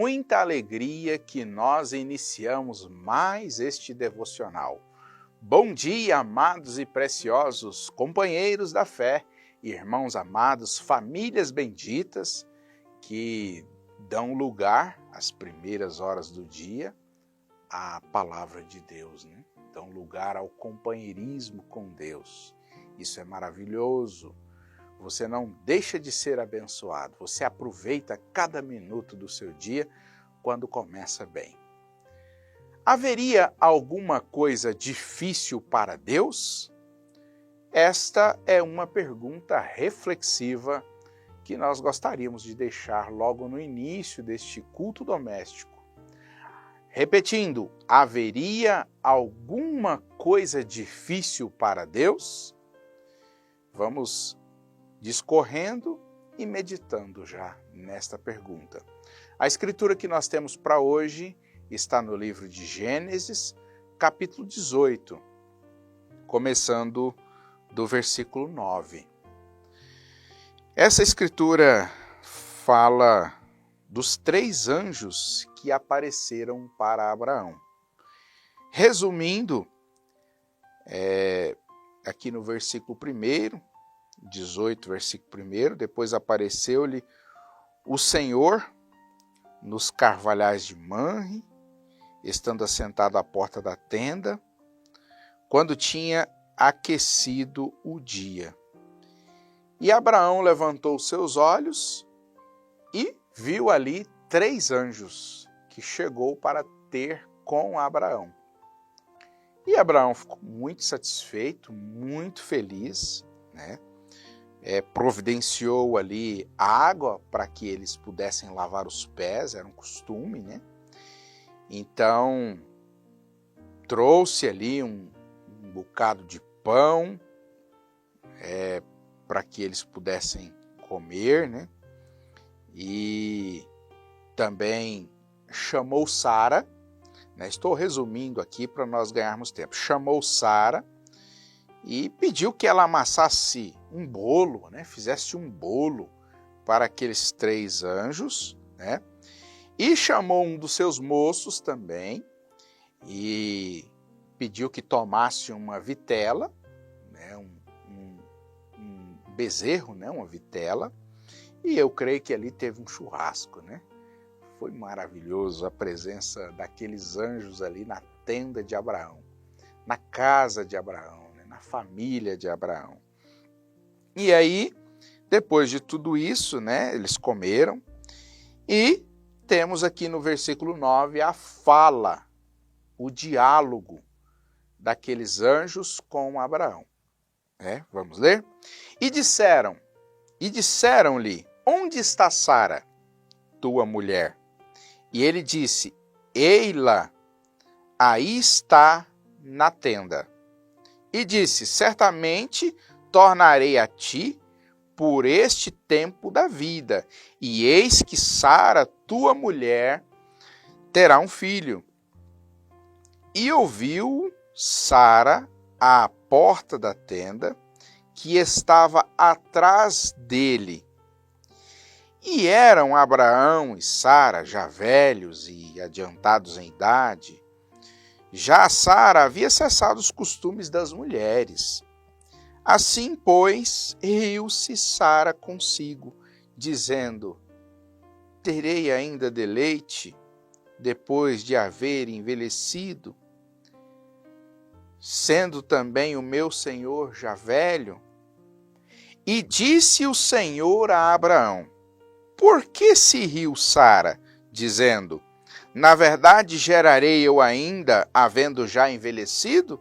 muita alegria que nós iniciamos mais este devocional. Bom dia, amados e preciosos companheiros da fé, irmãos amados, famílias benditas que dão lugar às primeiras horas do dia à palavra de Deus, né? Dão lugar ao companheirismo com Deus. Isso é maravilhoso. Você não deixa de ser abençoado. Você aproveita cada minuto do seu dia quando começa bem. Haveria alguma coisa difícil para Deus? Esta é uma pergunta reflexiva que nós gostaríamos de deixar logo no início deste culto doméstico. Repetindo, haveria alguma coisa difícil para Deus? Vamos discorrendo e meditando já nesta pergunta. A escritura que nós temos para hoje está no livro de Gênesis, capítulo 18, começando do versículo 9. Essa escritura fala dos 3 anjos que apareceram para Abraão. Resumindo, aqui no versículo 1, 18, versículo 1, depois apareceu-lhe o Senhor nos carvalhais de Manre, estando assentado à porta da tenda, quando tinha aquecido o dia. E Abraão levantou seus olhos e viu ali 3 anjos que chegou para ter com Abraão. E Abraão ficou muito satisfeito, muito feliz, né? Providenciou ali água para que eles pudessem lavar os pés, era um costume, né? Então, trouxe ali um bocado de pão para que eles pudessem comer, né? E também chamou Sara, né? Estou resumindo aqui para nós ganharmos tempo. Chamou Sara e pediu que ela amassasse um bolo, né? Fizesse um bolo para aqueles 3 anjos, né? E chamou um dos seus moços também e pediu que tomasse uma vitela, né? um bezerro, né? Uma vitela, e eu creio que ali teve um churrasco, né? Foi maravilhoso a presença daqueles anjos ali na tenda de Abraão, na casa de Abraão, na família de Abraão. E aí, depois de tudo isso, né, eles comeram, e temos aqui no versículo 9 a fala, o diálogo daqueles anjos com Abraão. Vamos ler? E disseram-lhe, onde está Sara, tua mulher? E ele disse, ei-la, aí está na tenda. E disse, certamente tornarei a ti por este tempo da vida, e eis que Sara, tua mulher, terá um filho. E ouviu Sara à porta da tenda, que estava atrás dele. E eram Abraão e Sara já velhos e adiantados em idade. Já Sara havia cessado os costumes das mulheres. Assim, pois, riu-se Sara consigo, dizendo, terei ainda deleite, depois de haver envelhecido, sendo também o meu senhor já velho? E disse o Senhor a Abraão, por que se riu Sara, dizendo, na verdade gerarei eu ainda, havendo já envelhecido?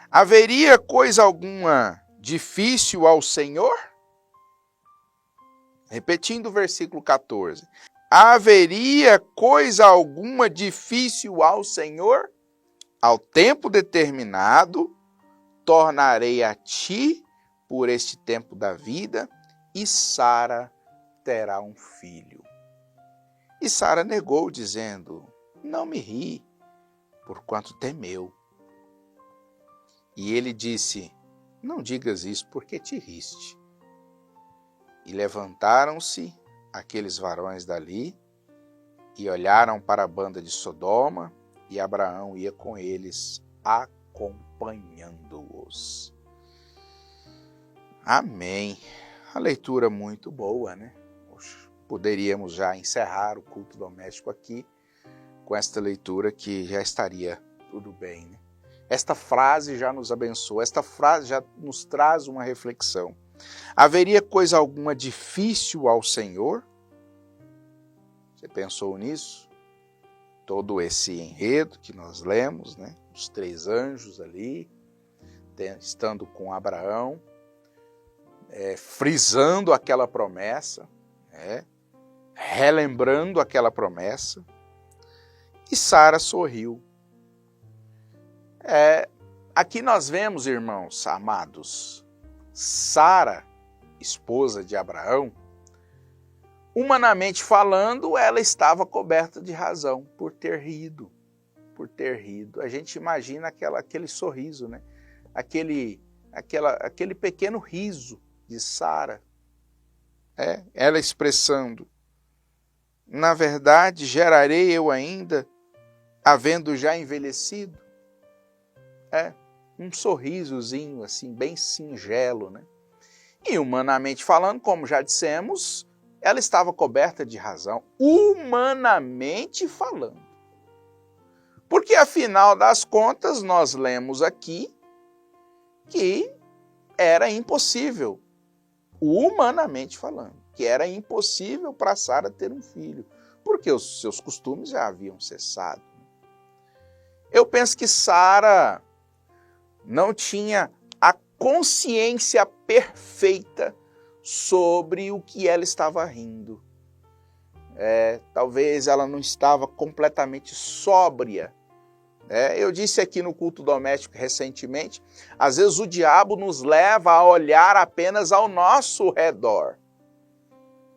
Haveria coisa alguma difícil ao Senhor? Repetindo o versículo 14. Haveria coisa alguma difícil ao Senhor? Ao tempo determinado, tornarei a ti por este tempo da vida, e Sara terá um filho. E Sara negou, dizendo, não me ri, porquanto temeu. E ele disse, não digas isso, porque te riste. E levantaram-se aqueles varões dali, E olharam para a banda de Sodoma, e Abraão ia com eles, acompanhando-os. Amém. A leitura muito boa, né? Poderíamos já encerrar o culto doméstico aqui com esta leitura que já estaria tudo bem, né? Esta frase já nos abençoa, esta frase já nos traz uma reflexão. Haveria coisa alguma difícil ao Senhor? Você pensou nisso? Todo esse enredo que nós lemos, né? Os 3 anjos ali, estando com Abraão, frisando aquela promessa, relembrando aquela promessa, e Sara sorriu. Aqui nós vemos, irmãos amados, Sara, esposa de Abraão, humanamente falando, ela estava coberta de razão por ter rido. A gente imagina aquele sorriso, né? Aquele pequeno riso de Sara. Ela expressando: na verdade, gerarei eu ainda, havendo já envelhecido? Um sorrisozinho assim, bem singelo, né? E humanamente falando, como já dissemos, ela estava coberta de razão, humanamente falando. Porque, afinal das contas, nós lemos aqui que era impossível, humanamente falando, que era impossível para Sara ter um filho, porque os seus costumes já haviam cessado. Eu penso que Sara não tinha a consciência perfeita sobre o que ela estava rindo. Talvez ela não estava completamente sóbria. Eu disse aqui no culto doméstico recentemente, às vezes o diabo nos leva a olhar apenas ao nosso redor.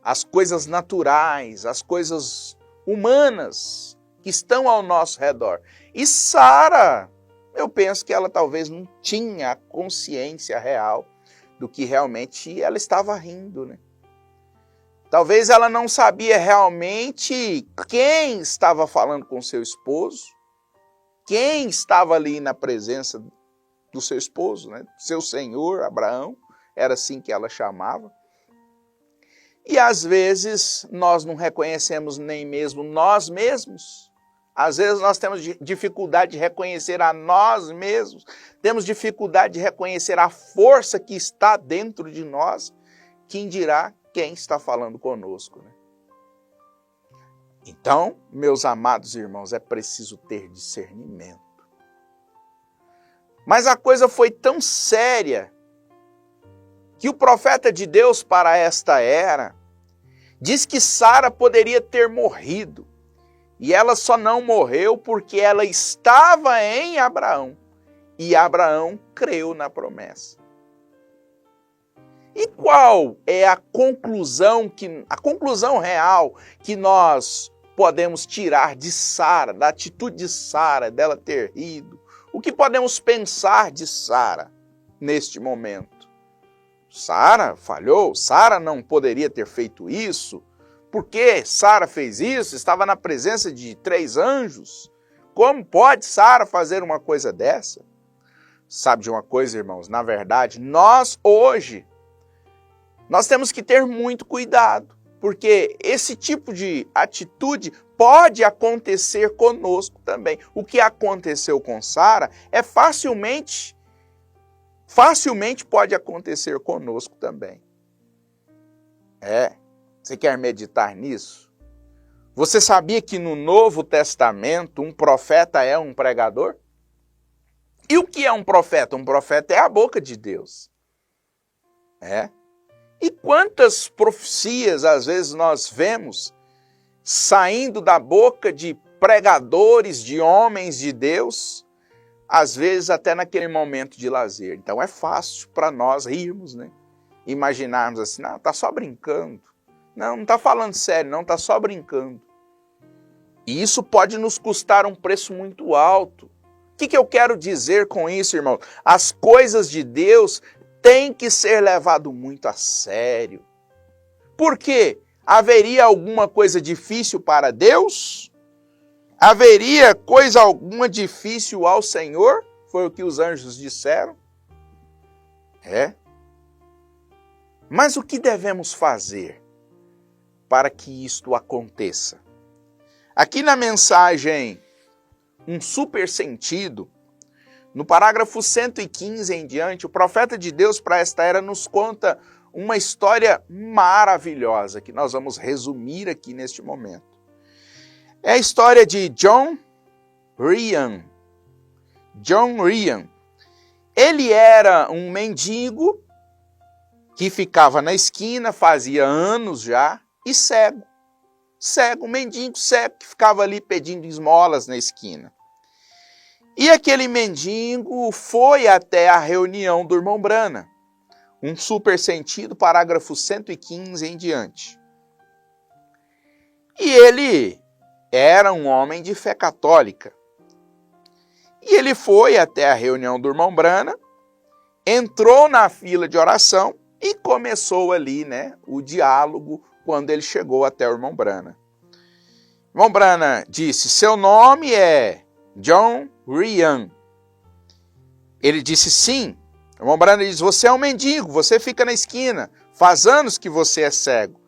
As coisas naturais, as coisas humanas que estão ao nosso redor. E Sara, eu penso que ela talvez não tinha a consciência real do que realmente ela estava rindo, né? Talvez ela não sabia realmente quem estava falando com seu esposo, quem estava ali na presença do seu esposo, né? Seu senhor, Abraão, era assim que ela chamava. E às vezes nós não reconhecemos nem mesmo nós mesmos. Às vezes nós temos dificuldade de reconhecer a nós mesmos, temos dificuldade de reconhecer a força que está dentro de nós, quem dirá quem está falando conosco, né? Então, meus amados irmãos, é preciso ter discernimento. Mas a coisa foi tão séria que o profeta de Deus para esta era diz que Sara poderia ter morrido. E ela só não morreu porque ela estava em Abraão. E Abraão creu na promessa. E qual é a conclusão real que nós podemos tirar de Sara, da atitude de Sara, dela ter rido? O que podemos pensar de Sara neste momento? Sara falhou? Sara não poderia ter feito isso? Por que Sara fez isso? Estava na presença de 3 anjos. Como pode Sara fazer uma coisa dessa? Sabe de uma coisa, irmãos? Na verdade, nós temos que ter muito cuidado, porque esse tipo de atitude pode acontecer conosco também. O que aconteceu com Sara facilmente pode acontecer conosco também. Você quer meditar nisso? Você sabia que no Novo Testamento um profeta é um pregador? E o que é um profeta? Um profeta é a boca de Deus. E quantas profecias às vezes nós vemos saindo da boca de pregadores, de homens de Deus, às vezes até naquele momento de lazer. Então é fácil para nós rirmos, né? Imaginarmos assim, não, está só brincando. Não está falando sério, não, está só brincando. E isso pode nos custar um preço muito alto. O que eu quero dizer com isso, irmão? As coisas de Deus têm que ser levadas muito a sério. Por quê? Haveria alguma coisa difícil para Deus? Haveria coisa alguma difícil ao Senhor? Foi o que os anjos disseram. Mas o que devemos fazer para que isto aconteça? Aqui na mensagem, um super sentido, no parágrafo 115 em diante, o profeta de Deus para esta era nos conta uma história maravilhosa que nós vamos resumir aqui neste momento. É a história de John Ryan. John Ryan. Ele era um mendigo que ficava na esquina, fazia anos já, e cego. Cego, um mendigo cego que ficava ali pedindo esmolas na esquina. E aquele mendigo foi até a reunião do irmão Branham. Um super sentido, parágrafo 115 em diante. E ele era um homem de fé católica. E ele foi até a reunião do irmão Branham, entrou na fila de oração e começou ali, o diálogo quando ele chegou até o irmão Branham. O irmão Branham disse, seu nome é John Ryan. Ele disse sim. O irmão Branham diz, você é um mendigo, você fica na esquina, faz anos que você é cego.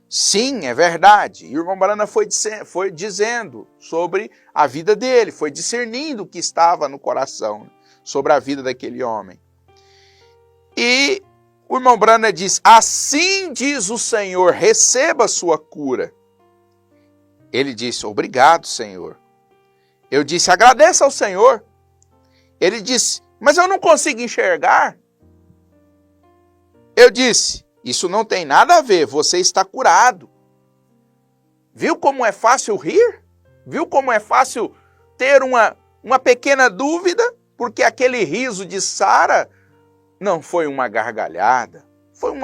Sim, é verdade. E o irmão Branham foi dizendo sobre a vida dele, foi discernindo o que estava no coração, sobre a vida daquele homem. E o irmão Branham diz, assim diz o Senhor, receba a sua cura. Ele disse, obrigado, Senhor. Eu disse, agradeça ao Senhor. Ele disse, mas eu não consigo enxergar. Eu disse, isso não tem nada a ver, você está curado. Viu como é fácil rir? Viu como é fácil ter uma pequena dúvida? Porque aquele riso de Sara não foi uma gargalhada, foi um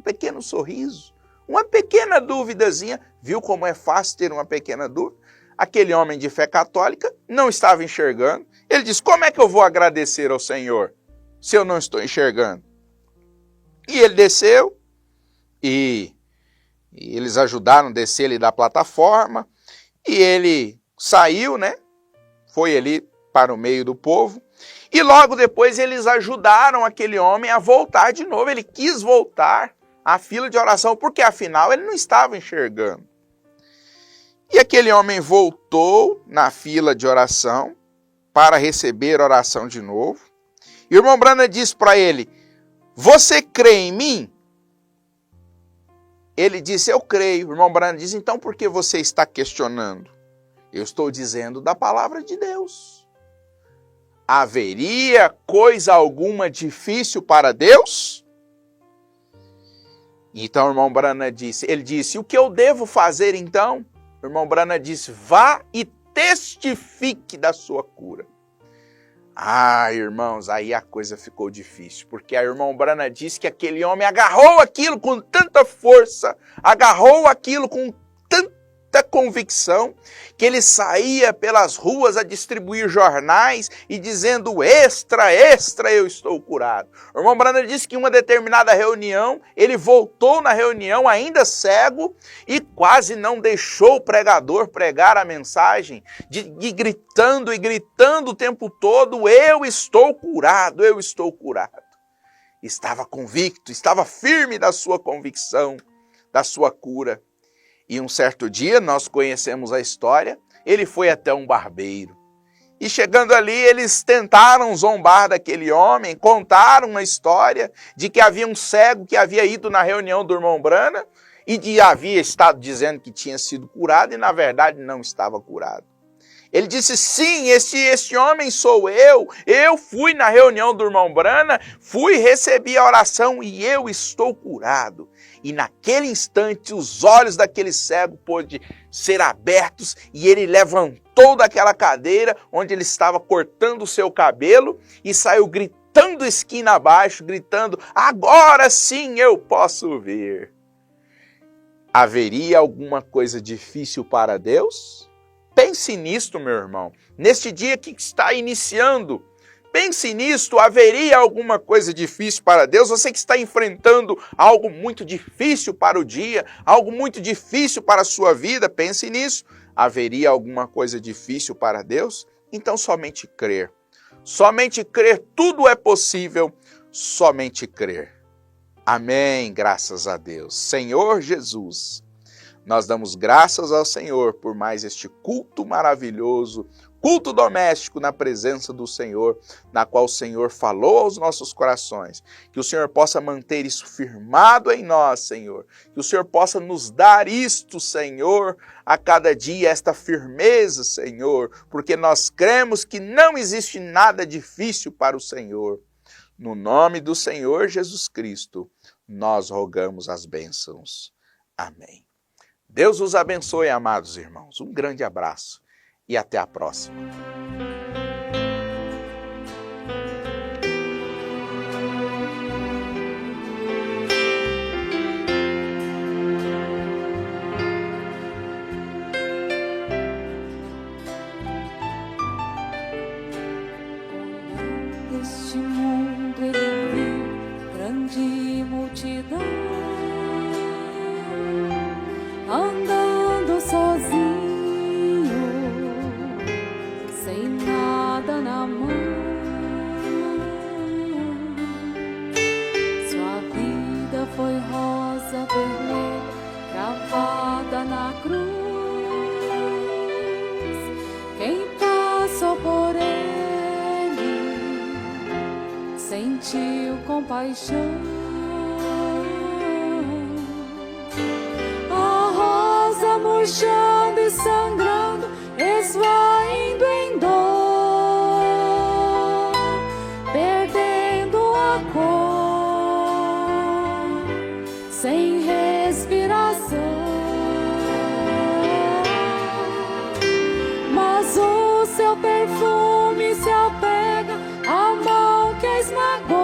pequeno sorriso, uma pequena duvidazinha. Viu como é fácil ter uma pequena dúvida? Aquele homem de fé católica não estava enxergando. Ele disse, como é que eu vou agradecer ao Senhor se eu não estou enxergando? E ele desceu e eles ajudaram a descer ele da plataforma e ele saiu, foi ali para o meio do povo e logo depois eles ajudaram aquele homem a voltar de novo. Ele quis voltar à fila de oração porque afinal ele não estava enxergando. E aquele homem voltou na fila de oração para receber oração de novo. E o irmão Branham disse para ele, você crê em mim? Ele disse, eu creio. O irmão Branham disse, então por que você está questionando? Eu estou dizendo da palavra de Deus. Haveria coisa alguma difícil para Deus? Então o irmão Branham disse, ele disse, o que eu devo fazer então? O irmão Branham disse, vá e testifique da sua cura. Ah, irmãos, aí a coisa ficou difícil, porque a irmã Branham disse que aquele homem agarrou aquilo com tanta força, agarrou aquilo com tanta convicção, que ele saía pelas ruas a distribuir jornais e dizendo, extra, extra, eu estou curado. O irmão Branham disse que em uma determinada reunião, ele voltou na reunião ainda cego e quase não deixou o pregador pregar a mensagem, de gritando e gritando o tempo todo, eu estou curado, eu estou curado. Estava convicto, estava firme da sua convicção, da sua cura. E um certo dia, nós conhecemos a história, ele foi até um barbeiro. E chegando ali, eles tentaram zombar daquele homem, contaram uma história de que havia um cego que havia ido na reunião do irmão Branham e havia estado dizendo que tinha sido curado e na verdade não estava curado. Ele disse, sim, este homem sou eu fui na reunião do irmão Branham, recebi a oração e eu estou curado. E naquele instante os olhos daquele cego pôde ser abertos e ele levantou daquela cadeira onde ele estava cortando o seu cabelo e saiu gritando esquina abaixo, gritando, agora sim eu posso ver. Haveria alguma coisa difícil para Deus? Pense nisto, meu irmão. Neste dia que está iniciando, Pense nisto, haveria alguma coisa difícil para Deus? Você que está enfrentando algo muito difícil para o dia, algo muito difícil para a sua vida, pense nisso. Haveria alguma coisa difícil para Deus? Então somente crer. Somente crer, tudo é possível, somente crer. Amém, graças a Deus. Senhor Jesus, nós damos graças ao Senhor por mais este culto maravilhoso, culto doméstico na presença do Senhor, na qual o Senhor falou aos nossos corações. Que o Senhor possa manter isso firmado em nós, Senhor. Que o Senhor possa nos dar isto, Senhor, a cada dia, esta firmeza, Senhor, porque nós cremos que não existe nada difícil para o Senhor. No nome do Senhor Jesus Cristo, nós rogamos as bênçãos. Amém. Deus os abençoe, amados irmãos. Um grande abraço e até a próxima. Neste mundo ele viu grande multidão andando sozinho, sem nada na mão. Sua vida foi rosa vermelha, cravada na cruz. Quem passou por ele sentiu compaixão. A rosa murchando e sangrando, esvaindo em dor, perdendo a cor, sem respiração. Mas o seu perfume se apega à mão que a esmagou,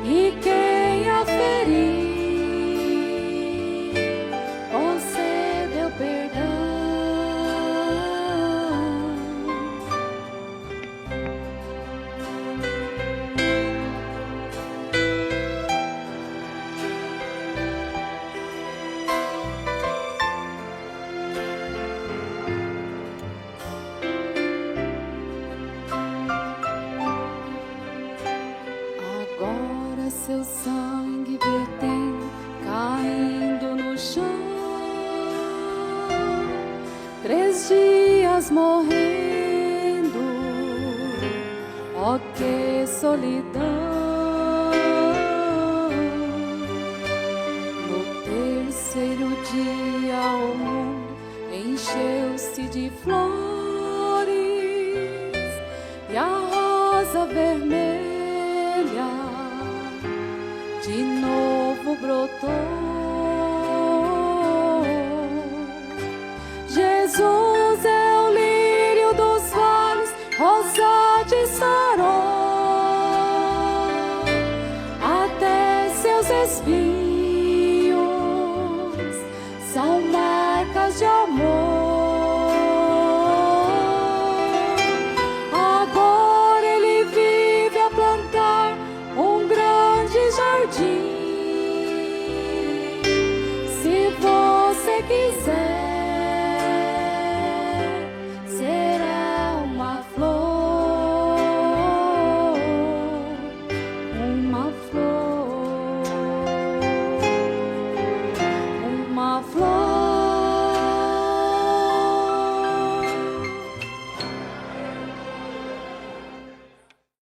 e quem a feriu concedeu perdão. Agora seu sangue vertendo, caindo no chão, 3 dias morrendo, ó que solidão. No terceiro dia o mundo encheu-se de flores, e a rosa vermelha de novo brotou. Jesus é o lírio dos vales, rosa de Sarón, até seus espinhos são marcas de amor. Agora ele vive a plantar um grande jardim. Se você quiser, será uma flor, uma flor, uma flor.